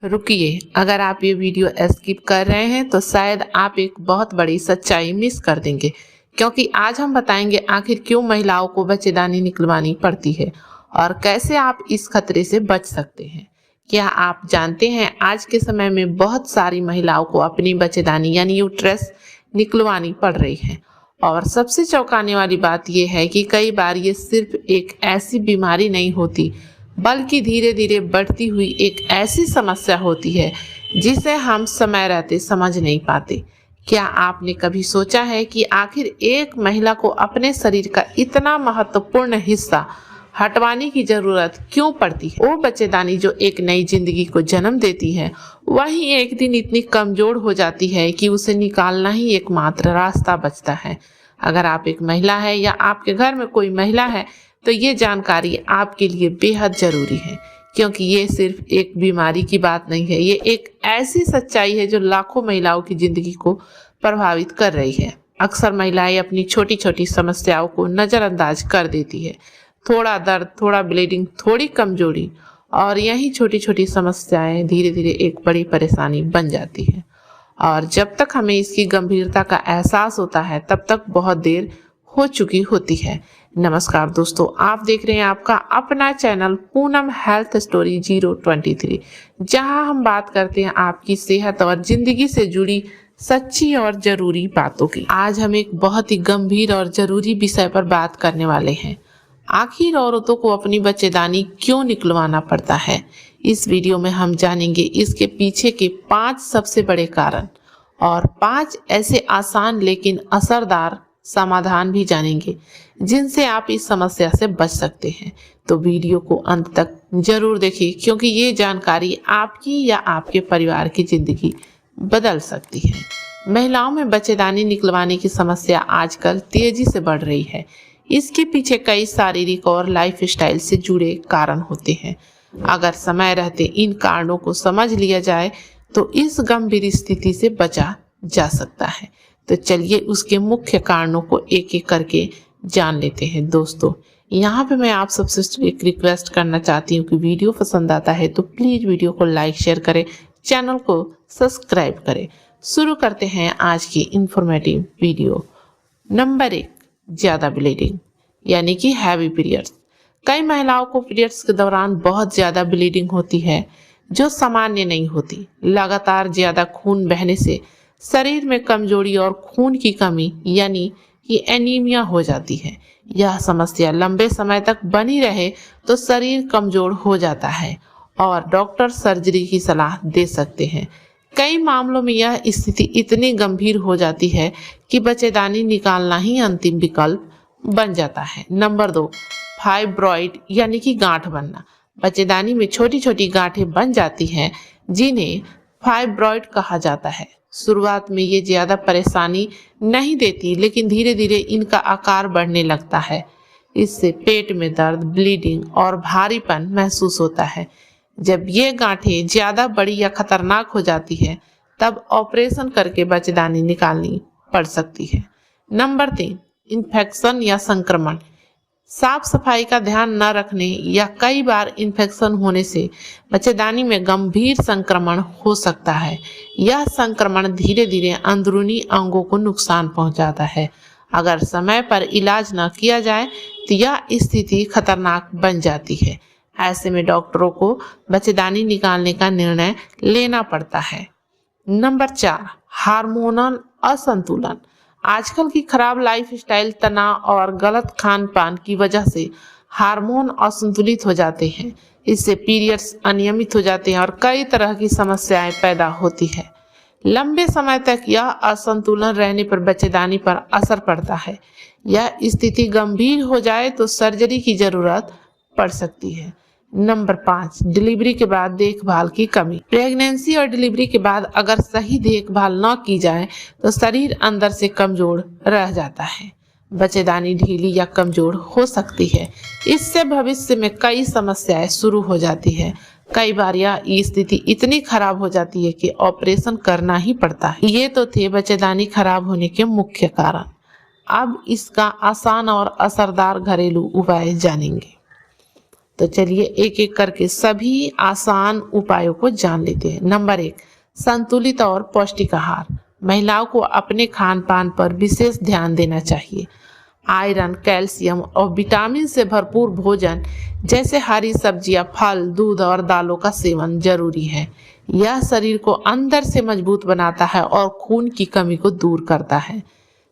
रुकिए, अगर आप ये वीडियो स्किप कर रहे हैं तो शायद आप एक बहुत बड़ी सच्चाई मिस कर देंगे, क्योंकि आज हम बताएंगे आखिर क्यों महिलाओं को बच्चेदानी निकलवानी पड़ती है और कैसे आप इस खतरे से बच सकते हैं। क्या आप जानते हैं आज के समय में बहुत सारी महिलाओं को अपनी बच्चेदानी यानी यूट्रस निकलवानी पड़ रही है। और सबसे चौंकाने वाली बात यह है कि कई बार ये सिर्फ एक ऐसी बीमारी नहीं होती, बल्कि धीरे धीरे बढ़ती हुई एक ऐसी समस्या होती है जिसे हम समय रहते समझ नहीं पाते। क्या आपने कभी सोचा है कि आखिर एक महिला को अपने शरीर का इतना महत्वपूर्ण हिस्सा हटवाने की जरूरत क्यों पड़ती है? वो बच्चेदानी जो एक नई जिंदगी को जन्म देती है, वही एक दिन इतनी कमजोर हो जाती है कि उसे निकालना ही एकमात्र रास्ता बचता है। अगर आप एक महिला है या आपके घर में कोई महिला है तो ये जानकारी आपके लिए बेहद जरूरी है, क्योंकि ये सिर्फ एक बीमारी की बात नहीं है, ये एक ऐसी सच्चाई है जो लाखों महिलाओं की जिंदगी को प्रभावित कर रही है। अक्सर महिलाएं अपनी छोटी छोटी समस्याओं को नजरअंदाज कर देती है। थोड़ा दर्द, थोड़ा ब्लीडिंग, थोड़ी कमजोरी और यही छोटी छोटी समस्याएं धीरे धीरे एक बड़ी परेशानी बन जाती है। और जब तक हमें इसकी गंभीरता का एहसास होता है तब तक बहुत देर हो चुकी होती है। नमस्कार दोस्तों, आप देख रहे हैं आपका अपना चैनल पूनम हेल्थ स्टोरी 023, जहां हम बात करते हैं आपकी सेहत और जिंदगी से जुड़ी सच्ची और जरूरी बातों की। आज हम एक बहुत ही गंभीर और जरूरी विषय पर बात करने वाले हैं। आखिर औरतों को अपनी बच्चेदानी क्यों निकलवाना पड़ता है? इस वीडियो में हम जानेंगे इसके पीछे के 5 सबसे बड़े कारण और 5 ऐसे आसान लेकिन असरदार समाधान भी जानेंगे जिनसे आप इस समस्या से बच सकते हैं। तो वीडियो को अंत तक जरूर देखिए, क्योंकि ये जानकारी आपकी या आपके परिवार की जिंदगी बदल सकती है। महिलाओं में बच्चेदानी निकलवाने की समस्या आजकल तेजी से बढ़ रही है। इसके पीछे कई शारीरिक और लाइफस्टाइल से जुड़े कारण होते हैं। अगर समय रहते इन कारणों को समझ लिया जाए तो इस गंभीर स्थिति से बचा जा सकता है। तो चलिए उसके मुख्य कारणों को एक एक करके जान लेते हैं। दोस्तों, यहाँ पे मैं आप सबसे एक रिक्वेस्ट करना चाहती हूँ कि वीडियो पसंद आता है तो प्लीज वीडियो को लाइक शेयर करें, चैनल को सब्सक्राइब करें। शुरू करते हैं आज की इंफॉर्मेटिव वीडियो। नंबर 1, ज्यादा ब्लीडिंग यानी कि हैवी पीरियड्स। कई महिलाओं को पीरियड्स के दौरान बहुत ज्यादा ब्लीडिंग होती है जो सामान्य नहीं होती। लगातार ज्यादा खून बहने से शरीर में कमजोरी और खून की कमी यानी कि एनीमिया हो जाती है। यह समस्या लंबे समय तक बनी रहे तो शरीर कमजोर हो जाता है और डॉक्टर सर्जरी की सलाह दे सकते हैं। कई मामलों में यह स्थिति इतनी गंभीर हो जाती है कि बच्चेदानी निकालना ही अंतिम विकल्प बन जाता है। नंबर 2, फाइब्रॉइड यानी कि गांठ बनना। बच्चेदानी में छोटी छोटी गांठें बन जाती हैं जिन्हें फाइब्रॉइड कहा जाता है। शुरुआत में ये ज्यादा परेशानी नहीं देती, लेकिन धीरे धीरे इनका आकार बढ़ने लगता है। इससे पेट में दर्द, ब्लीडिंग और भारीपन महसूस होता है। जब ये गांठें ज्यादा बड़ी या खतरनाक हो जाती है तब ऑपरेशन करके बच्चेदानी निकालनी पड़ सकती है। नंबर 3, इन्फेक्शन या संक्रमण। साफ सफाई का ध्यान न रखने या कई बार इन्फेक्शन होने से बच्चेदानी में गंभीर संक्रमण हो सकता है। यह संक्रमण धीरे धीरे अंदरूनी अंगों को नुकसान पहुंचाता है। अगर समय पर इलाज न किया जाए तो यह स्थिति खतरनाक बन जाती है। ऐसे में डॉक्टरों को बच्चेदानी निकालने का निर्णय लेना पड़ता है। नंबर 4, हार्मोनल असंतुलन। आजकल की खराब लाइफस्टाइल, तनाव और गलत खान पान की वजह से हार्मोन असंतुलित हो जाते हैं। इससे पीरियड्स अनियमित हो जाते हैं और कई तरह की समस्याएं पैदा होती है। लंबे समय तक यह असंतुलन रहने पर बच्चेदानी पर असर पड़ता है। यह स्थिति गंभीर हो जाए तो सर्जरी की जरूरत पड़ सकती है। नंबर 5, डिलीवरी के बाद देखभाल की कमी। प्रेगनेंसी और डिलीवरी के बाद अगर सही देखभाल न की जाए तो शरीर अंदर से कमजोर रह जाता है। बच्चेदानी ढीली या कमजोर हो सकती है। इससे भविष्य में कई समस्याएं शुरू हो जाती है। कई बार यह स्थिति इतनी खराब हो जाती है कि ऑपरेशन करना ही पड़ता है। ये तो थे बच्चेदानी खराब होने के मुख्य कारण। अब इसका आसान और असरदार घरेलू उपाय जानेंगे। तो चलिए एक एक करके सभी आसान उपायों को जान लेते हैं। नंबर 1, संतुलित और पौष्टिक आहार। महिलाओं को अपने खान पान पर विशेष ध्यान देना चाहिए। आयरन, कैल्शियम और विटामिन से भरपूर भोजन जैसे हरी सब्जियां, फल, दूध और दालों का सेवन जरूरी है। यह शरीर को अंदर से मजबूत बनाता है और खून की कमी को दूर करता है।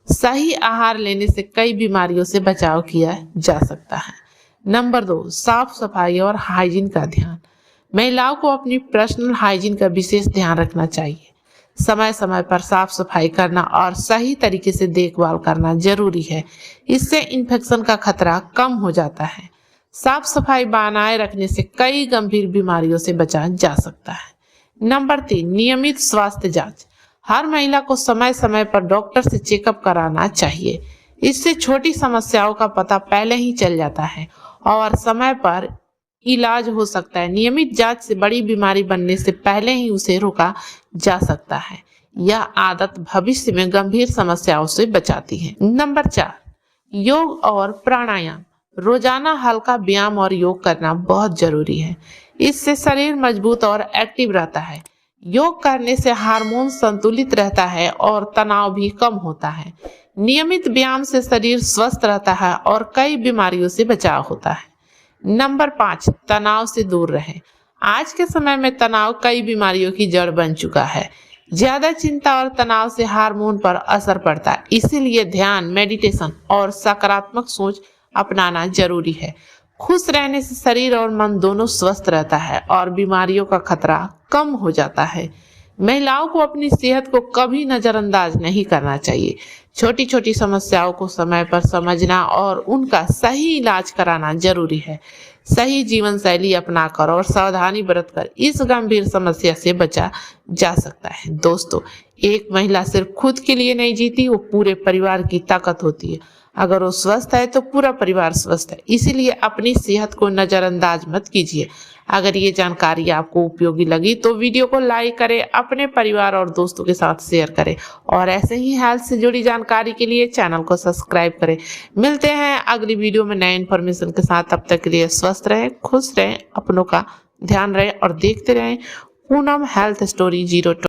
सही आहार लेने से कई बीमारियों से बचाव किया जा सकता है। नंबर 2, साफ सफाई और हाइजीन का ध्यान। महिलाओं को अपनी पर्सनल हाइजीन का विशेष ध्यान रखना चाहिए। समय समय पर साफ सफाई करना और सही तरीके से देखभाल करना जरूरी है। इससे इन्फेक्शन का खतरा कम हो जाता है। साफ सफाई बनाए रखने से कई गंभीर बीमारियों से बचा जा सकता है। नंबर 3, नियमित स्वास्थ्य जांच। हर महिला को समय समय पर डॉक्टर से चेकअप कराना चाहिए। इससे छोटी समस्याओं का पता पहले ही चल जाता है और समय पर इलाज हो सकता है। नियमित जांच से बड़ी बीमारी बनने से पहले ही उसे रोका जा सकता है। यह आदत भविष्य में गंभीर समस्याओं से बचाती है। नंबर 4, योग और प्राणायाम। रोजाना हल्का व्यायाम और योग करना बहुत जरूरी है। इससे शरीर मजबूत और एक्टिव रहता है। योग करने से हार्मोन संतुलित रहता है और तनाव भी कम होता है। नियमित व्यायाम से शरीर स्वस्थ रहता है और कई बीमारियों से बचाव होता है। नंबर 5, तनाव से दूर रहें। आज के समय में तनाव कई बीमारियों की जड़ बन चुका है। ज्यादा चिंता और तनाव से हार्मोन पर असर पड़ता है। इसीलिए ध्यान, मेडिटेशन और सकारात्मक सोच अपनाना जरूरी है। खुश रहने से शरीर और मन दोनों स्वस्थ रहता है और बीमारियों का खतरा कम हो जाता है। महिलाओं को अपनी सेहत को कभी नजरअंदाज नहीं करना चाहिए। छोटी छोटी समस्याओं को समय पर समझना और उनका सही इलाज कराना जरूरी है। सही जीवन शैली अपनाकर और सावधानी बरतकर इस गंभीर समस्या से बचा जा सकता है। दोस्तों, एक महिला सिर्फ खुद के लिए नहीं जीती, वो पूरे परिवार की ताकत होती है। अगर वो स्वस्थ है तो पूरा परिवार स्वस्थ है। इसीलिए अपनी सेहत को नजरअंदाज मत कीजिए। अगर ये जानकारी आपको उपयोगी लगी तो वीडियो को लाइक करें, अपने परिवार और दोस्तों के साथ शेयर करें और ऐसे ही हेल्थ से जुड़ी जानकारी के लिए चैनल को सब्सक्राइब करें। मिलते हैं अगली वीडियो में नए इन्फॉर्मेशन के साथ। तब तक के लिए स्वस्थ रहें, खुश रहें, अपनों का ध्यान रखें और देखते रहें पूनम हेल्थ स्टोरी 02।